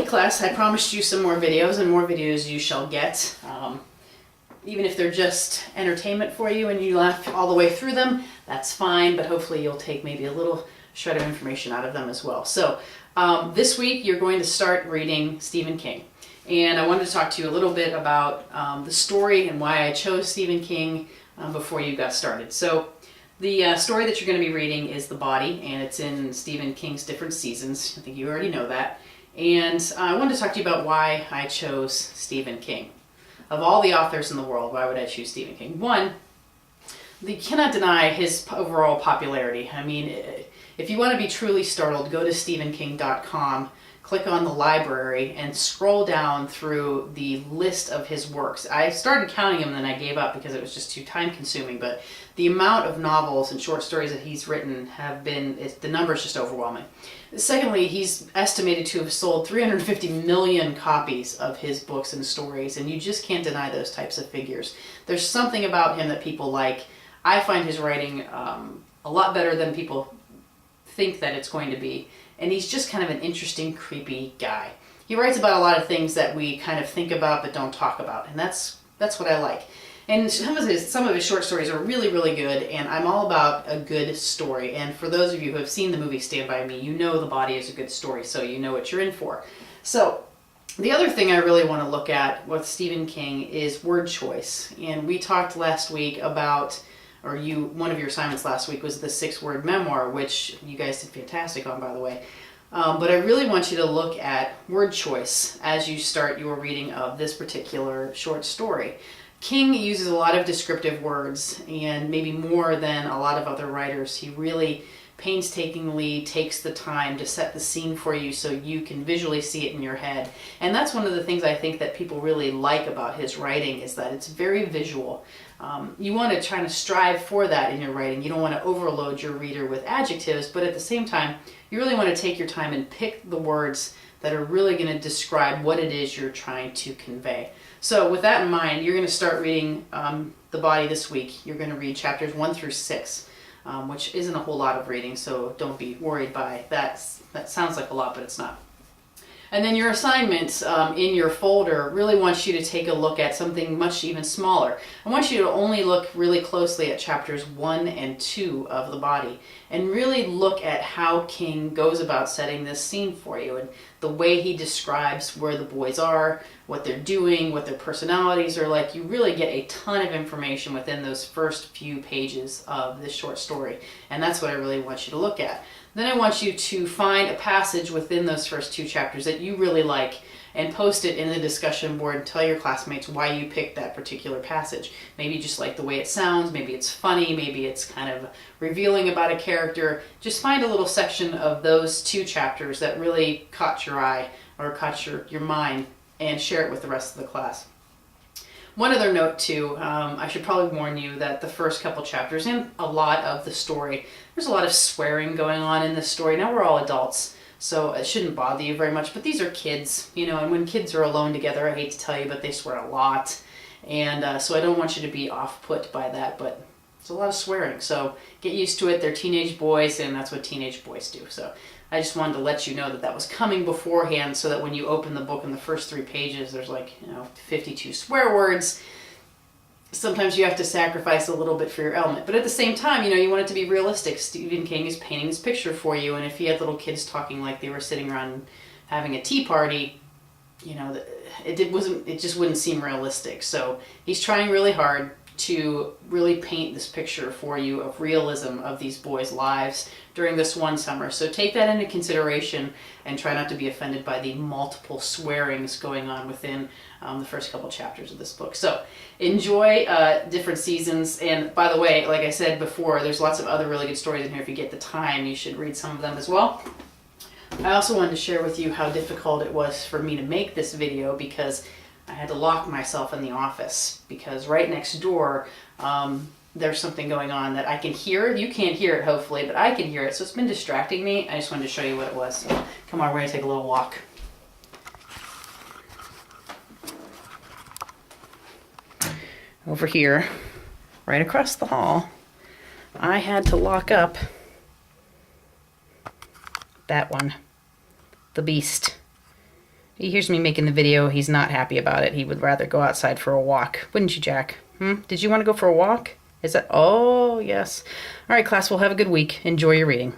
class, I promised you some more videos, and more videos you shall get. Even if they're just entertainment for you and you laugh all the way through them, that's fine, but hopefully you'll take maybe a little shred of information out of them as well. So this week you're going to start reading Stephen King. And I wanted to talk to you a little bit about the story and why I chose Stephen King before you got started. So the story that you're going to be reading is The Body, and it's in Stephen King's different seasons. I think you already know that. And I wanted to talk to you about why I chose Stephen King. Of all the authors in the world, why would I choose Stephen King? One, you cannot deny his overall popularity. I mean, if you want to be truly startled, go to stephenking.com, click on the library, and scroll down through the list of his works. I started counting them, then I gave up because it was just too time consuming, but the amount of novels and short stories that he's written have been, the number's just overwhelming. Secondly, he's estimated to have sold 350 million copies of his books and stories, and you just can't deny those types of figures. There's something about him that people like. I find his writing a lot better than people think that it's going to be, and he's just kind of an interesting, creepy guy. He writes about a lot of things that we kind of think about but don't talk about, and that's what I like. And some of his short stories are really, really good, and I'm all about a good story. And for those of you who have seen the movie Stand By Me, you know The Body is a good story, so you know what you're in for. So the other thing I really want to look at with Stephen King is word choice. And we talked last week about, one of your assignments last week was the 6-word memoir, which you guys did fantastic on, by the way. But I really want you to look at word choice as you start your reading of this particular short story. King uses a lot of descriptive words, and maybe more than a lot of other writers. He really painstakingly takes the time to set the scene for you so you can visually see it in your head. And that's one of the things I think that people really like about his writing, is that it's very visual. You want to try to strive for that in your writing. You don't want to overload your reader with adjectives, but at the same time, you really want to take your time and pick the words that are really going to describe what it is you're trying to convey. So with that in mind, you're going to start reading The Body this week. You're going to read chapters 1 through 6, which isn't a whole lot of reading, so don't be worried by that. That sounds like a lot, but it's not. And then your assignment in your folder really wants you to take a look at something much even smaller. I want you to only look really closely at chapters 1 and 2 of The Body, and really look at how King goes about setting this scene for you, and the way he describes where the boys are, what they're doing, what their personalities are like. You really get a ton of information within those first few pages of this short story, and that's what I really want you to look at. Then I want you to find a passage within those first 2 chapters that you really like and post it in the discussion board and tell your classmates why you picked that particular passage. Maybe you just like the way it sounds, maybe it's funny, maybe it's kind of revealing about a character. Just find a little section of those 2 chapters that really caught your eye or caught your mind, and share it with the rest of the class. One other note too, I should probably warn you that the first couple chapters and a lot of the story, there's a lot of swearing going on in this story. Now we're all adults, so it shouldn't bother you very much, but these are kids, and when kids are alone together, I hate to tell you, but they swear a lot. And so I don't want you to be off-put by that, but it's a lot of swearing, so get used to it. They're teenage boys, and that's what teenage boys do. So I just wanted to let you know that that was coming beforehand, so that when you open the book in the first 3 pages, there's 52 swear words. Sometimes you have to sacrifice a little bit for your element. But at the same time, you want it to be realistic. Stephen King is painting this picture for you, and if he had little kids talking like they were sitting around having a tea party, it just wouldn't seem realistic. So he's trying really hard to really paint this picture for you of realism of these boys' lives during this one summer. So take that into consideration and try not to be offended by the multiple swearings going on within the first couple chapters of this book. So enjoy different seasons. And by the way, like I said before, there's lots of other really good stories in here. If you get the time, you should read some of them as well. I also wanted to share with you how difficult it was for me to make this video, because I had to lock myself in the office, because right next door there's something going on that I can hear. You can't hear it, hopefully, but I can hear it, so it's been distracting me. I just wanted to show you what it was. So come on, we're going to take a little walk. Over here, right across the hall, I had to lock up that one, the beast. He hears me making the video. He's not happy about it. He would rather go outside for a walk. Wouldn't you, Jack? Did you want to go for a walk? Is that... Oh, yes. All right, class, well, have a good week. Enjoy your reading.